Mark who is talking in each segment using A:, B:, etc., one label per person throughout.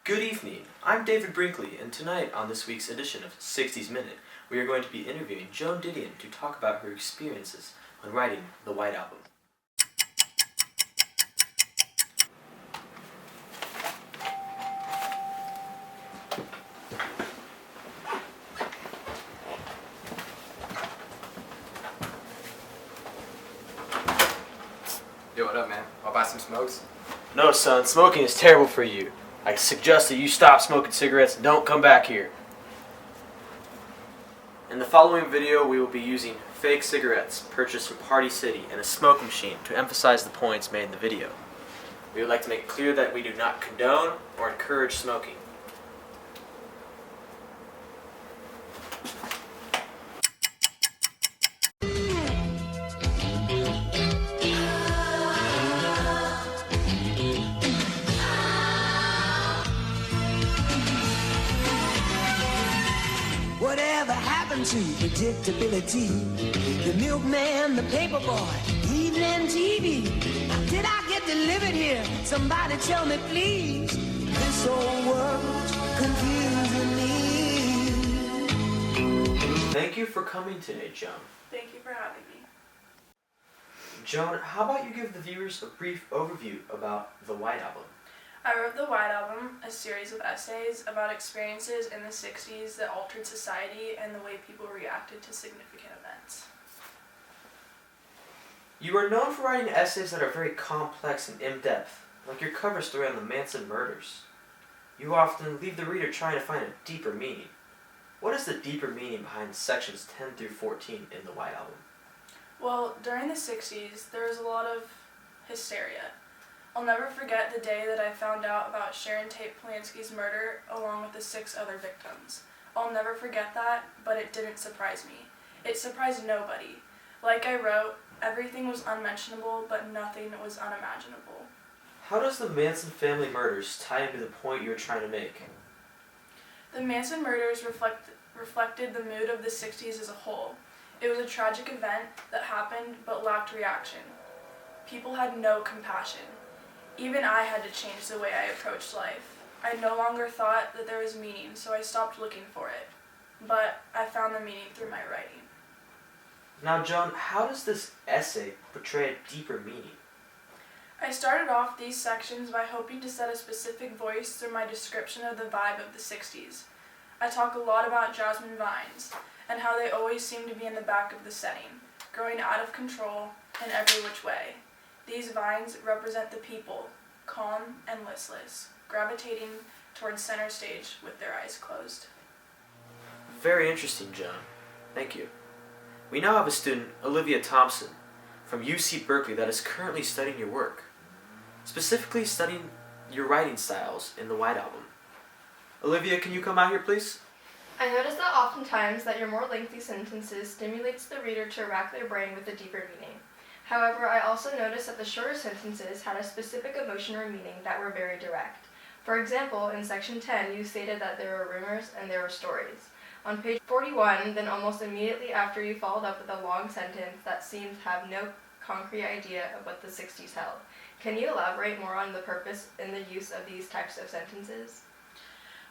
A: Good evening, I'm David Brinkley, and tonight on this week's edition of 60s Minute, we are going to be interviewing Joan Didion to talk about her experiences when writing the White Album.
B: Yo, what up, man? I'll buy some smokes.
A: No, son, smoking is terrible for you. I suggest that you stop smoking cigarettes and don't come back here. In the following video, we will be using fake cigarettes purchased from Party City and a smoke machine to emphasize the points made in the video. We would like to make it clear that we do not condone or encourage smoking.
C: Whatever happened to predictability? The milkman, the paper boy, evening TV. Did I get delivered here? Somebody tell me, please. This old world's confusing me.
A: Thank you for coming today, Joan.
D: Thank you for having me.
A: Joan, how about you give the viewers a brief overview about the White Album?
D: I wrote The White Album, a series of essays about experiences in the 60s that altered society and the way people reacted to significant events.
A: You are known for writing essays that are very complex and in-depth, like your cover story on the Manson murders. You often leave the reader trying to find a deeper meaning. What is the deeper meaning behind sections 10 through 14 in the White Album?
D: Well, during the 60s, there was a lot of hysteria. I'll never forget the day that I found out about Sharon Tate Polanski's murder along with the 6 other victims. I'll never forget that, but it didn't surprise me. It surprised nobody. Like I wrote, everything was unmentionable, but nothing was unimaginable.
A: How does the Manson family murders tie into the point you're trying to make?
D: The Manson murders reflected the mood of the 60s as a whole. It was a tragic event that happened but lacked reaction. People had no compassion. Even I had to change the way I approached life. I no longer thought that there was meaning, so I stopped looking for it. But I found the meaning through my writing.
A: Now, Joan, how does this essay portray a deeper meaning?
D: I started off these sections by hoping to set a specific voice through my description of the vibe of the 60s. I talk a lot about jasmine vines and how they always seem to be in the back of the setting, growing out of control in every which way. These vines represent the people, calm and listless, gravitating towards center stage with their eyes closed.
A: Very interesting, Joan. Thank you. We now have a student, Olivia Thompson, from UC Berkeley that is currently studying your work, specifically studying your writing styles in the White Album. Olivia, can you come out here, please?
E: I noticed that oftentimes that your more lengthy sentences stimulates the reader to rack their brain with a deeper meaning. However, I also noticed that the shorter sentences had a specific emotion or meaning that were very direct. For example, in section 10, you stated that there were rumors and there were stories. On page 41, then almost immediately after, you followed up with a long sentence that seemed to have no concrete idea of what the 60s held. Can you elaborate more on the purpose in the use of these types of sentences?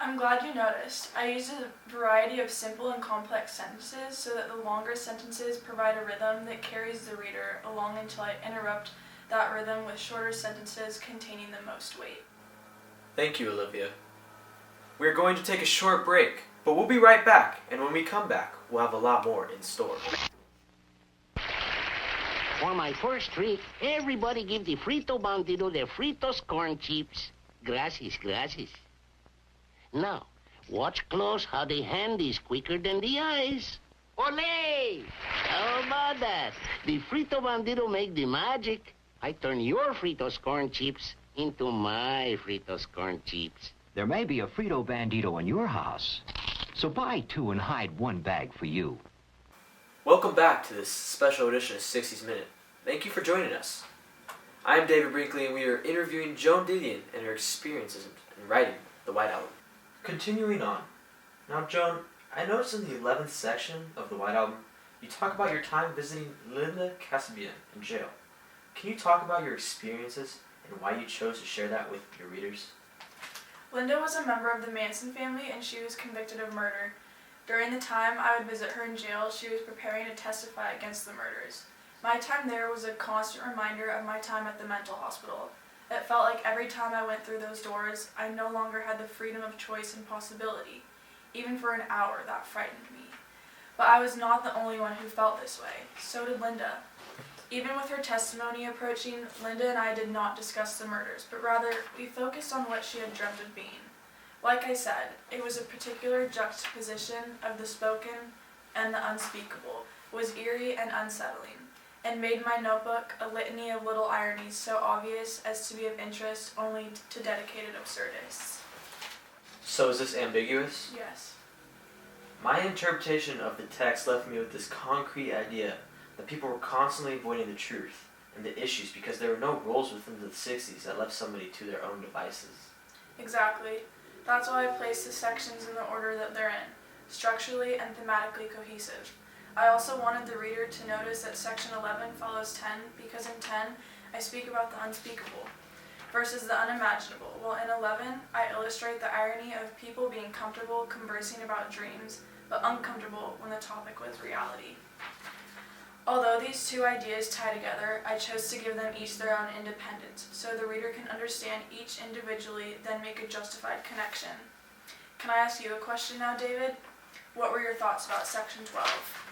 D: I'm glad you noticed. I used a variety of simple and complex sentences so that the longer sentences provide a rhythm that carries the reader along until I interrupt that rhythm with shorter sentences containing the most weight.
A: Thank you, Olivia. We're going to take a short break, but we'll be right back, and when we come back, we'll have a lot more in store.
F: For my first treat, everybody give the Frito Bandito their Fritos corn chips. Gracias, gracias. Now, watch close how the hand is quicker than the eyes. Olé! How about that? The Frito Bandito make the magic. I turn your Fritos corn chips into my Fritos corn chips.
G: There may be a Frito Bandito in your house, so buy 2 and hide 1 bag for you.
A: Welcome back to this special edition of 60s Minute. Thank you for joining us. I'm David Brinkley, and we are interviewing Joan Didion and her experiences in writing the White Album. Continuing on. Now, Joan, I noticed in the 11th section of the White Album, you talk about your time visiting Linda Kasabian in jail. Can you talk about your experiences and why you chose to share that with your readers?
D: Linda was a member of the Manson family and she was convicted of murder. During the time I would visit her in jail, she was preparing to testify against the murders. My time there was a constant reminder of my time at the mental hospital. It felt like every time I went through those doors, I no longer had the freedom of choice and possibility. Even for an hour, that frightened me. But I was not the only one who felt this way. So did Linda. Even with her testimony approaching, Linda and I did not discuss the murders, but rather we focused on what she had dreamt of being. Like I said, it was a particular juxtaposition of the spoken and the unspeakable, was eerie and unsettling, and made my notebook a litany of little ironies so obvious as to be of interest only to dedicated absurdists.
A: So is this ambiguous?
D: Yes.
A: My interpretation of the text left me with this concrete idea that people were constantly avoiding the truth and the issues because there were no rules within the 60s that left somebody to their own devices.
D: Exactly. That's why I placed the sections in the order that they're in, structurally and thematically cohesive. I also wanted the reader to notice that section 11 follows 10 because in 10 I speak about the unspeakable versus the unimaginable, while in 11 I illustrate the irony of people being comfortable conversing about dreams, but uncomfortable when the topic was reality. Although these two ideas tie together, I chose to give them each their own independence, so the reader can understand each individually, then make a justified connection. Can I ask you a question now, David? What were your thoughts about section 12?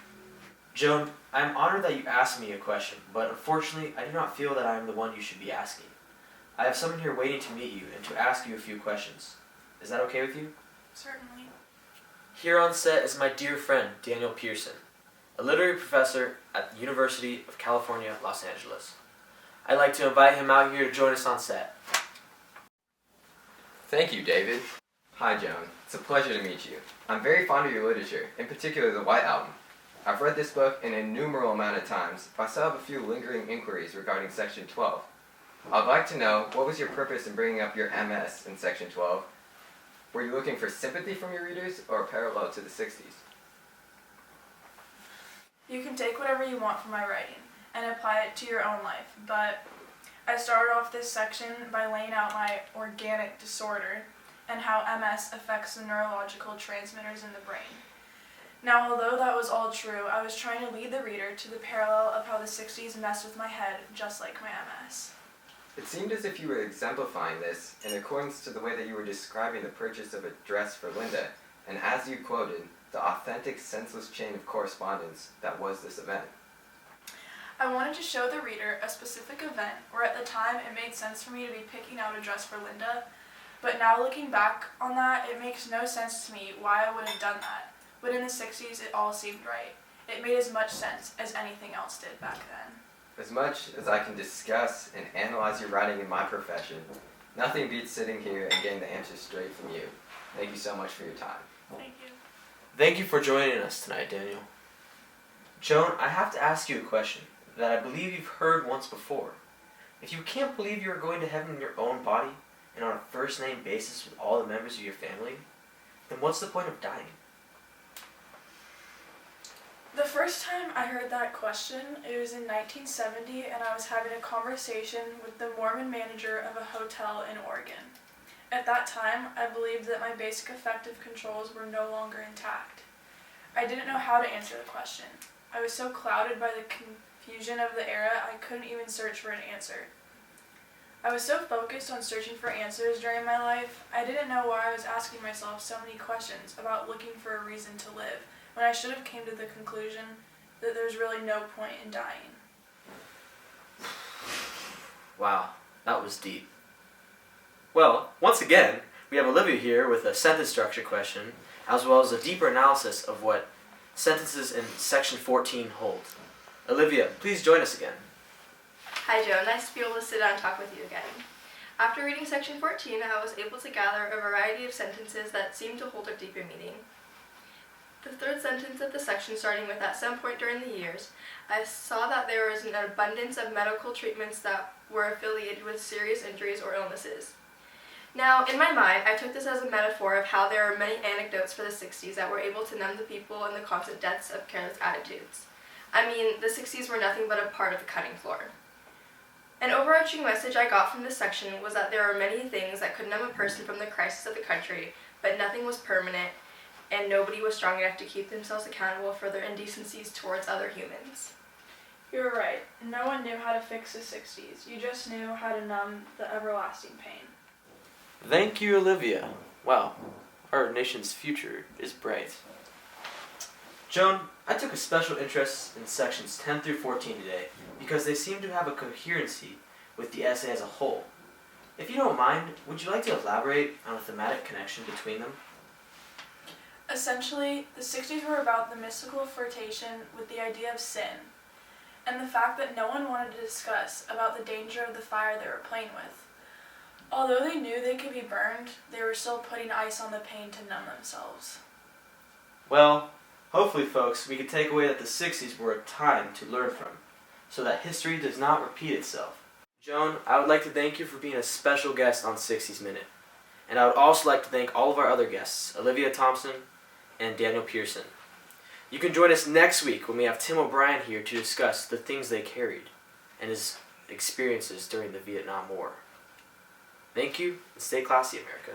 A: Joan, I am honored that you asked me a question, but unfortunately I do not feel that I am the one you should be asking. I have someone here waiting to meet you and to ask you a few questions. Is that okay with you?
D: Certainly.
A: Here on set is my dear friend, Daniel Pearson, a literary professor at the University of California, Los Angeles. I'd like to invite him out here to join us on set.
B: Thank you, David. Hi, Joan. It's a pleasure to meet you. I'm very fond of your literature, in particular the White Album. I've read this book an innumerable amount of times, but I still have a few lingering inquiries regarding Section 12. I'd like to know, what was your purpose in bringing up your MS in Section 12? Were you looking for sympathy from your readers, or a parallel to the 60s?
D: You can take whatever you want from my writing and apply it to your own life, but I started off this section by laying out my organic disorder and how MS affects the neurological transmitters in the brain. Now, although that was all true, I was trying to lead the reader to the parallel of how the 60s messed with my head, just like my MS.
B: It seemed as if you were exemplifying this in accordance to the way that you were describing the purchase of a dress for Linda, and as you quoted, the authentic, senseless chain of correspondence that was this event.
D: I wanted to show the reader a specific event where at the time it made sense for me to be picking out a dress for Linda, but now looking back on that, it makes no sense to me why I would have done that. But in the 60s, it all seemed right. It made as much sense as anything else did back then.
B: As much as I can discuss and analyze your writing in my profession, nothing beats sitting here and getting the answers straight from you. Thank you so much for your time.
D: Thank you.
A: Thank you for joining us tonight, Daniel. Joan, I have to ask you a question that I believe you've heard once before. If you can't believe you are going to heaven in your own body and on a first-name basis with all the members of your family, then what's the point of dying?
D: The first time I heard that question, it was in 1970, and I was having a conversation with the Mormon manager of a hotel in Oregon. At that time, I believed that my basic affective controls were no longer intact. I didn't know how to answer the question. I was so clouded by the confusion of the era, I couldn't even search for an answer. I was so focused on searching for answers during my life, I didn't know why I was asking myself so many questions about looking for a reason to live, when I should have came to the conclusion that there's really no point in dying.
A: Wow, that was deep. Well, once again, we have Olivia here with a sentence structure question, as well as a deeper analysis of what sentences in section 14 hold. Olivia, please join us again.
E: Hi Joe, nice to be able to sit down and talk with you again. After reading section 14, I was able to gather a variety of sentences that seemed to hold a deeper meaning. The third sentence of the section, starting with "at some point during the years," I saw that there was an abundance of medical treatments that were affiliated with serious injuries or illnesses. Now, in my mind, I took this as a metaphor of how there are many anecdotes for the 60s that were able to numb the people in the constant deaths of careless attitudes. I mean, the 60s were nothing but a part of the cutting floor. An overarching message I got from this section was that there are many things that could numb a person from the crisis of the country, but nothing was permanent, and nobody was strong enough to keep themselves accountable for their indecencies towards other humans.
D: You were right. No one knew how to fix the 60s. You just knew how to numb the everlasting pain.
A: Thank you, Olivia. Wow, our nation's future is bright. Joan, I took a special interest in sections 10 through 14 today because they seem to have a coherency with the essay as a whole. If you don't mind, would you like to elaborate on a thematic connection between them?
D: Essentially, the 60s were about the mystical flirtation with the idea of sin, and the fact that no one wanted to discuss about the danger of the fire they were playing with. Although they knew they could be burned, they were still putting ice on the pain to numb themselves.
A: Well, hopefully, folks, we can take away that the 60s were a time to learn from, so that history does not repeat itself. Joan, I would like to thank you for being a special guest on 60s Minute. And I would also like to thank all of our other guests, Olivia Thompson and Daniel Pearson. You can join us next week when we have Tim O'Brien here to discuss the things they carried and his experiences during the Vietnam War. Thank you, and stay classy, America.